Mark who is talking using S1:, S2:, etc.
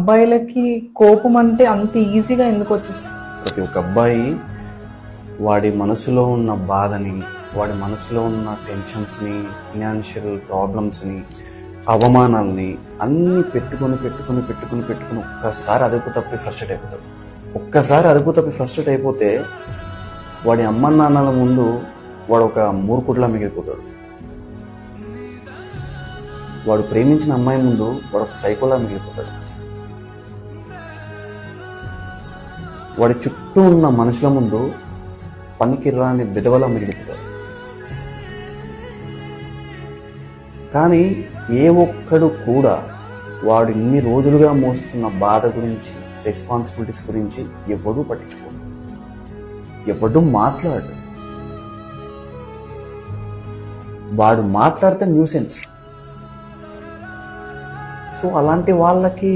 S1: అబ్బాయిలకి కోపం అంటే అంత ఈజీగా ఎందుకు వచ్చేస్తుంది?
S2: ప్రతి ఒక్క అబ్బాయి వాడి మనసులో ఉన్న బాధని, వాడి మనసులో ఉన్న టెన్షన్స్ని, ఫినాన్షియల్ ప్రాబ్లమ్స్ని, అవమానాలని అన్నీ పెట్టుకుని ఒక్కసారి అదుపు తప్పి ఫ్రస్ట్రేట్ అయిపోతాడు. ఒక్కసారి అదుపు తప్పి ఫ్రస్ట్రేట్ అయిపోతే వాడి అమ్మ నాన్నల ముందు వాడు ఒక మూర్ఖుడిలా మిగిలిపోతాడు. వాడు ప్రేమించిన అమ్మాయి ముందు వాడు ఒక సైకోలా మిగిలిపోతాడు. వాడి చుట్టూ ఉన్న మనుషుల ముందు పనికిరాని విధవలా మిగిలిపోతాడు. కానీ ఏ ఒక్కడు కూడా వాడు ఇన్ని రోజులుగా మోస్తున్న బాధ గురించి, రెస్పాన్సిబిలిటీస్ గురించి ఎవడూ పట్టించుకోడు, ఎవడూ మాట్లాడు. వాడు మాట్లాడితే న్యూసెన్స్. సో అలాంటి వాళ్ళకి